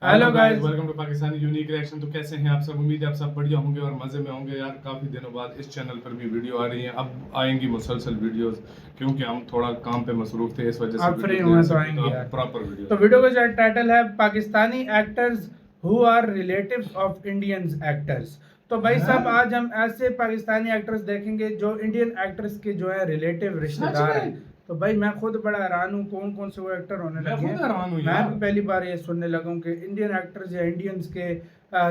Hello guys, welcome to Pakistani unique reaction. तो कैसे हैं आप सब? उम्मीद है आप सब बढ़िया होंगे और मज़े में होंगे। यार काफ़ी दिनों बाद इस चैनल पर भी वीडियो आ रही हैं। अब आएंगी मुसलसल वीडियोस, क्योंकि हम थोड़ा काम पे मसरूफ थे, इस वजह से आप फ्री हुए तो आएंगे यार। Proper video. तो वीडियो का टाइटल है Pakistani actors who are relatives of Indian actors. तो भाई साहब, आज हम ऐसे पाकिस्तानी एक्टर्स देखेंगे जो इंडियन एक्टर्स के जो है रिलेटिव रिश्तेदार हैं। तो भाई मैं खुद बड़ा हैरान हूँ कौन कौन से वो एक्टर होने लगे हैं। मैं भी पहली बार ये सुनने लगा हूँ कि इंडियन एक्टर्स या इंडियंस के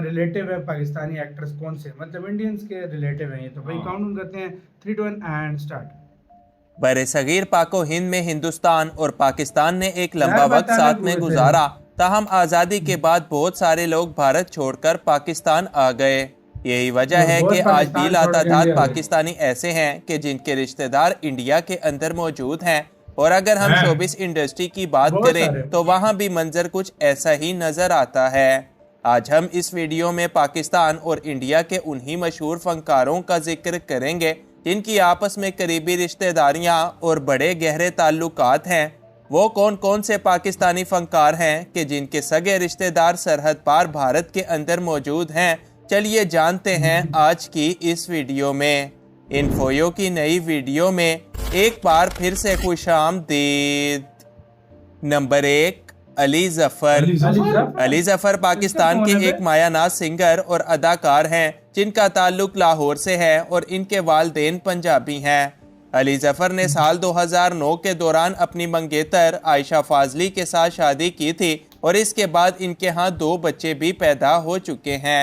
रिलेटिव है पाकिस्तानी एक्टर्स कौन से, मतलब इंडियंस के रिलेटिव हैं ये। तो भाई काउंट करते हैं 3 2 1 एंड स्टार्ट। बरसगीर पाको हिंद में हिंदुस्तान और पाकिस्तान ने एक लंबा वक्त साथ में गुजारा। ताहम आज़ादी के बाद बहुत सारे लोग भारत छोड़कर पाकिस्तान आ गए। यही वजह है कि आज भी लातादाद पाकिस्तानी ऐसे हैं कि जिनके रिश्तेदार इंडिया के अंदर मौजूद हैं। और अगर हम शोबिस इंडस्ट्री की बात करें तो वहाँ भी मंजर कुछ ऐसा ही नजर आता है। आज हम इस वीडियो में पाकिस्तान और इंडिया के उन्हीं मशहूर फनकारों का जिक्र करेंगे जिनकी आपस में करीबी रिश्तेदारियां और बड़े गहरे ताल्लुकात हैं। वो कौन कौन से पाकिस्तानी फनकार हैं कि जिनके सगे रिश्तेदार सरहद पार भारत के अंदर मौजूद हैं। चलिए जानते हैं आज की इस वीडियो में। इन्फोयो की नई वीडियो में एक बार फिर से खुशामदीद। नंबर 1, अली जफर। अली जफर पाकिस्तान के एक मायानाज सिंगर और अदाकार हैं जिनका ताल्लुक लाहौर से है और इनके वालदेन पंजाबी हैं। अली जफर ने साल 2009 के दौरान अपनी मंगेतर आयशा फाजली के साथ शादी की थी और इसके बाद इनके यहाँ 2 बच्चे भी पैदा हो चुके हैं।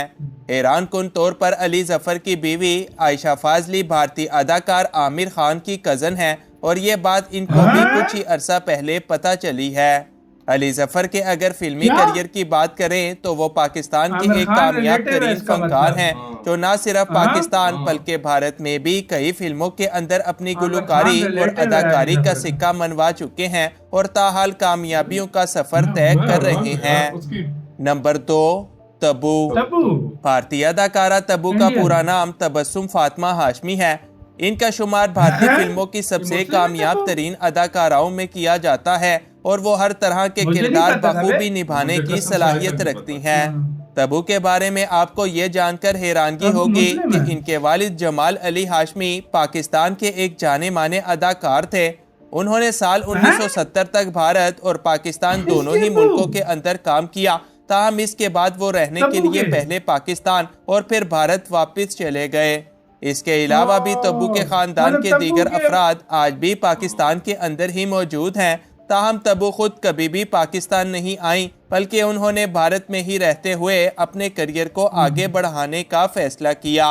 हैरान कुन तौर पर अली जफर की बीवी आयशा फाजली भारतीय अदाकार आमिर खान की कज़न है और ये बात इनको भी कुछ ही अरसा पहले पता चली है। अली जफर के अगर फिल्मी करियर की बात करें तो वो पाकिस्तान के एक कामयाब तरीन फनकार हैं जो न सिर्फ पाकिस्तान बल्कि भारत में भी कई फिल्मों के अंदर अपनी गुलकारी और अदाकारी का सिक्का मनवा चुके हैं और ताहाल कामयाबियों का सफर तय कर रहे हैं। नंबर 2, तब्बू। भारतीय अदाकारा तब्बू का पूरा नाम तबस्सुम फातिमा हाशमी है। इनका शुमार भारतीय फिल्मों की सबसे कामयाब तरीन अदाकाराओं में किया जाता है और वो हर तरह के किरदार बखूबी निभाने की सलाहियत रखती हैं। तब्बू के बारे में आपको ये जानकर हैरानगी होगी कि इनके वालिद जमाल अली हाशमी पाकिस्तान के एक जाने माने अदाकार थे। उन्होंने साल 1970 तक भारत और पाकिस्तान दोनों ही मुल्कों के अंदर काम किया। ताहम इसके बाद वो रहने के लिए पहले पाकिस्तान और फिर भारत वापस चले गए। इसके अलावा भी तब्बू के खानदान के दीगर अफराद आज भी पाकिस्तान के अंदर ही मौजूद हैं। ताहम तब्बू खुद कभी भी पाकिस्तान नहीं आई बल्कि उन्होंने भारत में ही रहते हुए अपने करियर को आगे बढ़ाने का फैसला किया।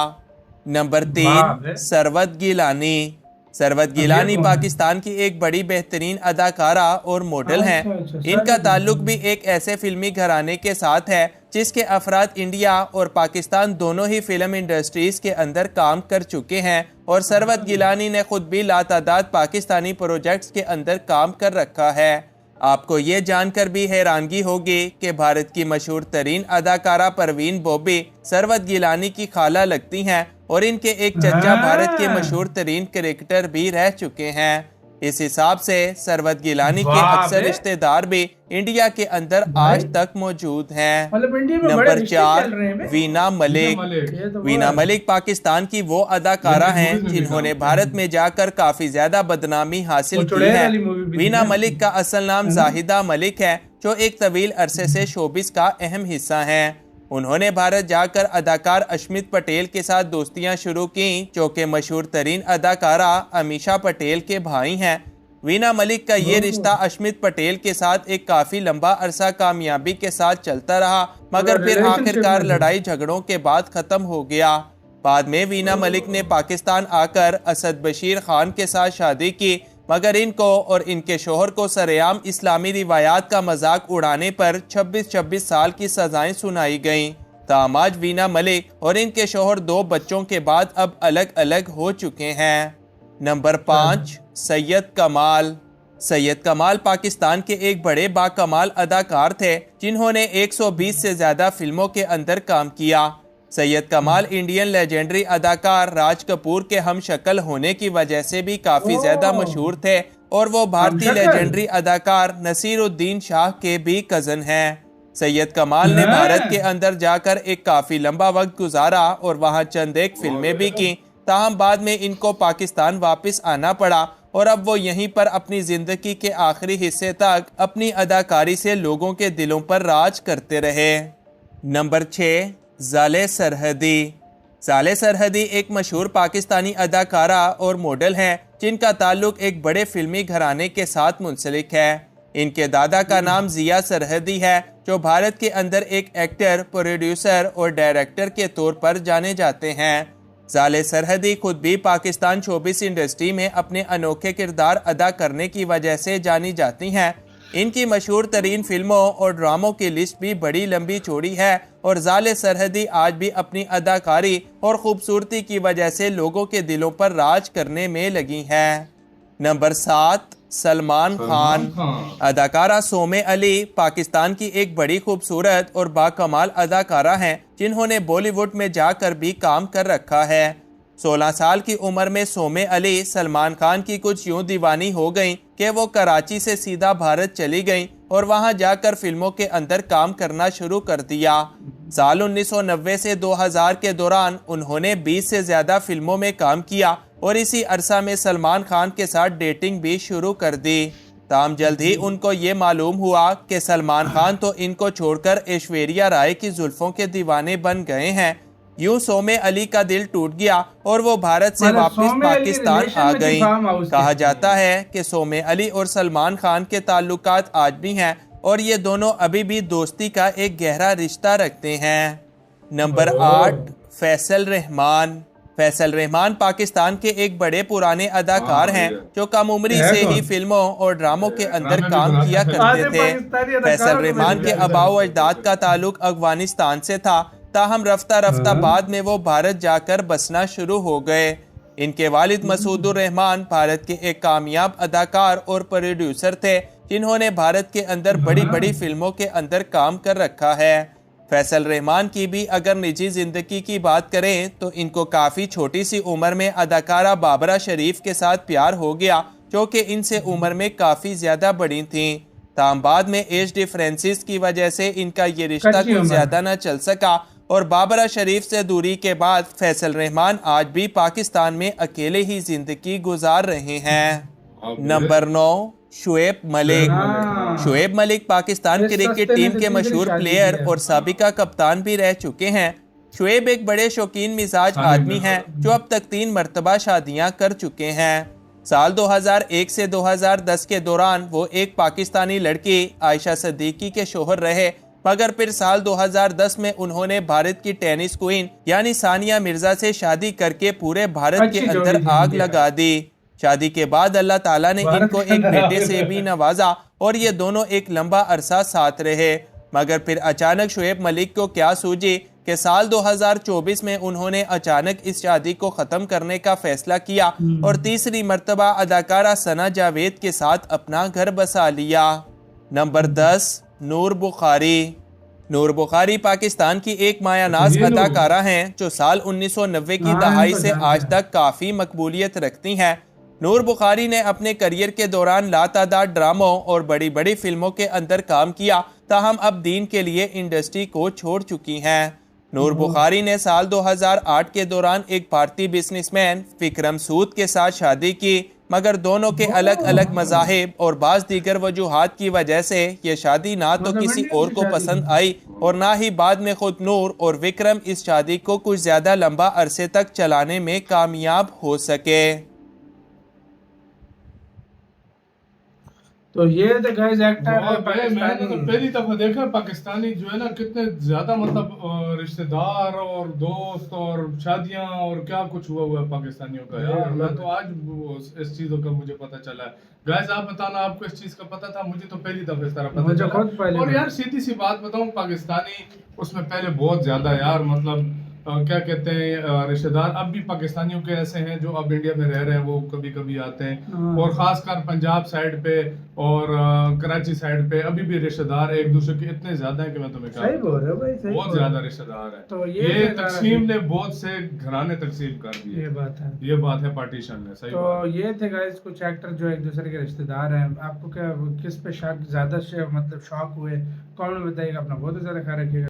नंबर 3, सरवत गिलानी। सरवत गिलानी पाकिस्तान की एक बड़ी बेहतरीन अदाकारा और मॉडल हैं। इनका ताल्लुक भी एक ऐसे फिल्मी घराने के साथ है जिसके अफराद इंडिया और पाकिस्तान दोनों ही फिल्म इंडस्ट्रीज के अंदर काम कर चुके हैं और सरवत गिलानी ने खुद भी लातादाद पाकिस्तानी प्रोजेक्ट्स के अंदर काम कर रखा है। आपको ये जानकर भी हैरानगी होगी कि भारत की मशहूर तरीन अदाकारा परवीन बॉबी सरवत गिलानी की खाला लगती हैं और इनके एक चचा भारत के मशहूर तरीन क्रिकेटर भी रह चुके हैं। इस हिसाब से सरवत गिलानी के अक्सर रिश्तेदार भी इंडिया के अंदर आज तक मौजूद हैं। नंबर 4, वीना मलिक। वीना मलिक पाकिस्तान की वो अदाकारा हैं जिन्होंने भारत में जाकर काफी ज्यादा बदनामी हासिल की है। वीना मलिक का असल नाम जाहिदा मलिक है जो एक तवील अरसे से शोबिस का अहम हिस्सा हैं। उन्होंने भारत जाकर अदाकार अश्मित पटेल के साथ दोस्तियां शुरू की जो कि मशहूर तरीन अदाकारा अमीषा पटेल के भाई हैं। वीना मलिक का ये रिश्ता अश्मित पटेल के साथ एक काफी लंबा अरसा कामयाबी के साथ चलता रहा, मगर फिर आखिरकार लड़ाई झगड़ों के बाद खत्म हो गया। बाद में वीना मलिक ने पाकिस्तान आकर असद बशीर खान के साथ शादी की, मगर इनको और इनके शोहर को सरेआम इस्लामी रिवायात का मजाक उड़ाने पर 26 साल की सजाएं सुनाई गईं। ताहम आज वीना मलिक और इनके शोहर 2 बच्चों के बाद अब अलग अलग हो चुके हैं। नंबर 5, सैयद कमाल। सैयद कमाल पाकिस्तान के एक बड़े बाकमाल अदाकार थे जिन्होंने 120 से ज्यादा फिल्मों के अंदर काम किया। सैयद कमाल इंडियन लेजेंडरी अदाकार राज कपूर के हम शक्ल होने की वजह से भी काफी ज्यादा मशहूर थे और वो भारतीय लेजेंडरी अदाकार नसीरुद्दीन शाह के भी कजन हैं। सैयद कमाल ने भारत के अंदर जाकर एक काफी लंबा वक्त गुजारा और वहां चंद एक फिल्में भी की, ताहम बाद में इनको पाकिस्तान वापस आना पड़ा और अब वो यहीं पर अपनी जिंदगी के आखिरी हिस्से तक अपनी अदाकारी से लोगों के दिलों पर राज करते रहे। नंबर 6, ज़ाले सरहदी। ज़ाले सरहदी एक मशहूर पाकिस्तानी अदाकारा और मॉडल हैं जिनका ताल्लुक एक बड़े फिल्मी घराने के साथ मुंसलिक है। इनके दादा का नाम ज़िया सरहदी है जो भारत के अंदर एक एक्टर, प्रोड्यूसर और डायरेक्टर के तौर पर जाने जाते हैं। ज़ाले सरहदी खुद भी पाकिस्तान शोबिस इंडस्ट्री में अपने अनोखे किरदार अदा करने की वजह से जानी जाती हैं। इनकी मशहूर तरीन फिल्मों और ड्रामों की लिस्ट भी बड़ी लंबी चौड़ी है और ज़ाले सरहदी आज भी अपनी अदाकारी और खूबसूरती की वजह से लोगों के दिलों पर राज करने में लगी हैं। नंबर 7, सलमान खान। अदाकारा सोमे अली पाकिस्तान की एक बड़ी खूबसूरत और बाकमाल अदाकारा हैं जिन्होंने बॉलीवुड में जाकर भी काम कर रखा है। 16 साल की उम्र में सोमे अली सलमान खान की कुछ यूं दीवानी हो गईं कि वो कराची से सीधा भारत चली गईं और वहां जाकर फिल्मों के अंदर काम करना शुरू कर दिया। साल 1990 से 2000 के दौरान उन्होंने 20 से ज़्यादा फिल्मों में काम किया और इसी अरसा में सलमान खान के साथ डेटिंग भी शुरू कर दी। ताम जल्द ही उनको ये मालूम हुआ कि सलमान खान तो इनको छोड़कर ऐश्वर्या राय की जुल्फों के दीवाने बन गए हैं। यूं सोमे अली का दिल टूट गया और वो भारत से वापस पाकिस्तान आ गई। कहा जाता है कि सोमे अली और सलमान खान के ताल्लुकात आज भी हैं और ये दोनों अभी भी दोस्ती का एक गहरा रिश्ता रखते हैं। नंबर 8, फैसल रहमान। फैसल रहमान पाकिस्तान के एक बड़े पुराने अदाकार हैं जो कम उम्री से ही फिल्मों और ड्रामों के अंदर काम किया करते थे। फैसल रहमान के आबाओ अजदाद का ताल्लुक अफगानिस्तान से था, ताहम रफ्ता रफ्ता बाद में वो भारत जाकर बसना शुरू हो गए। इनके वालिद मसूदुर रहमान भारत के एक कामयाब अदाकार और प्रोड्यूसर थे जिन्होंने भारत के अंदर बड़ी बड़ी फिल्मों के अंदर काम कर रखा है। फैसल रहमान की भी अगर निजी जिंदगी की बात करें तो इनको काफ़ी छोटी सी उम्र में अदाकारा बाबरा शरीफ के साथ प्यार हो गया जो कि इनसे उम्र में काफ़ी ज़्यादा बड़ी थीं। ताम बाद में एज डिफरेंसेस की वजह से इनका ये रिश्ता कुछ ज़्यादा न चल सका और बाबरा शरीफ से दूरी के बाद फैसल रहमान आज भी पाकिस्तान में अकेले ही जिंदगी गुजार रहे हैं। Number 9, Shoaib Malik. Shoaib Malik Pakistan cricket team के मशहूर प्लेयर और साबिका कप्तान भी रह चुके हैं। शुएब एक बड़े शौकीन मिजाज आदमी हैं जो अब तक 3 मरतबा शादियां कर चुके हैं। साल 2001 से 2010 के दौरान वो एक पाकिस्तानी लड़की आयशा सिद्दीकी के शोहर रहे, मगर फिर साल 2010 में उन्होंने भारत की टेनिस क्वीन यानी सानिया मिर्जा से शादी करके पूरे भारत के अंदर आग लगा दी। शादी के बाद अल्लाह ताला ने इनको एक बेटे से भी नवाजा और ये दोनों एक लंबा अरसा साथ रहे, मगर फिर अचानक शुएब मलिक को क्या सूझी कि साल 2024 में उन्होंने अचानक इस शादी को ख़त्म करने का फैसला किया और तीसरी मर्तबा अदाकारा सना जावेद के साथ अपना घर बसा लिया। नंबर 10, नूर बुखारी। नूर बुखारी पाकिस्तान की एक मायानाज अदाकारा हैं जो साल 1990 की दहाई से आज तक काफ़ी मकबूलियत रखती हैं। नूर बुखारी ने अपने करियर के दौरान लातादाद ड्रामों और बड़ी बड़ी फिल्मों के अंदर काम किया, ताहम अब दीन के लिए इंडस्ट्री को छोड़ चुकी हैं। नूर बुखारी ने साल 2008 के दौरान एक भारतीय बिजनेसमैन विक्रम सूद के साथ शादी की, मगर दोनों के अलग अलग मज़ाहिब और बाज़ दीगर वजूहात की वजह से ये शादी ना तो किसी और को पसंद आई और ना ही बाद में खुद नूर और विक्रम इस शादी को कुछ ज़्यादा लंबा अरसे तक चलाने में कामयाब हो सके। तो ये थे गाइस एक्टर मैंने तो पहली दफा देखा पाकिस्तानी जो है ना कितने ज्यादा मतलब रिश्तेदार और दोस्त और शादियां और क्या कुछ हुआ है पाकिस्तानियों का यार। मैं तो आज इस चीजों का मुझे पता चला है। गाइस आप बताना आपको इस चीज का पता था? मुझे तो पहली दफा इस तरह पता चला। और यार सीधी सी बात बताऊं, पाकिस्तानी उसमें पहले बहुत ज्यादा यार मतलब क्या कहते हैं रिश्तेदार अब भी पाकिस्तानियों के ऐसे हैं जो अब इंडिया में रह रहे हैं, वो कभी कभी आते हैं। हाँ। और खासकर पंजाब साइड पे और कराची साइड पे अभी भी रिश्तेदार एक दूसरे के इतने ज्यादा हैं कि मैं तुम्हें क्या सही बताऊं। बोल रहे हो भाई, सही बहुत बोल रहे हो। ज्यादा रिश्तेदार है। तो ये ये तकसीम ने बहुत से घराने तकसीम कर दिए। ये बात है। ये बात है पार्टीशन ने, सही तो बात है। ये थे गाइस कुछ एक्टर जो एक दूसरे के रिश्तेदार हैं। आपको क्या किस पे शक ज्यादा मतलब शौक हुए, कमेंट में बताइएगा। अपना बहुत ज्यादा ख्याल रखिएगा।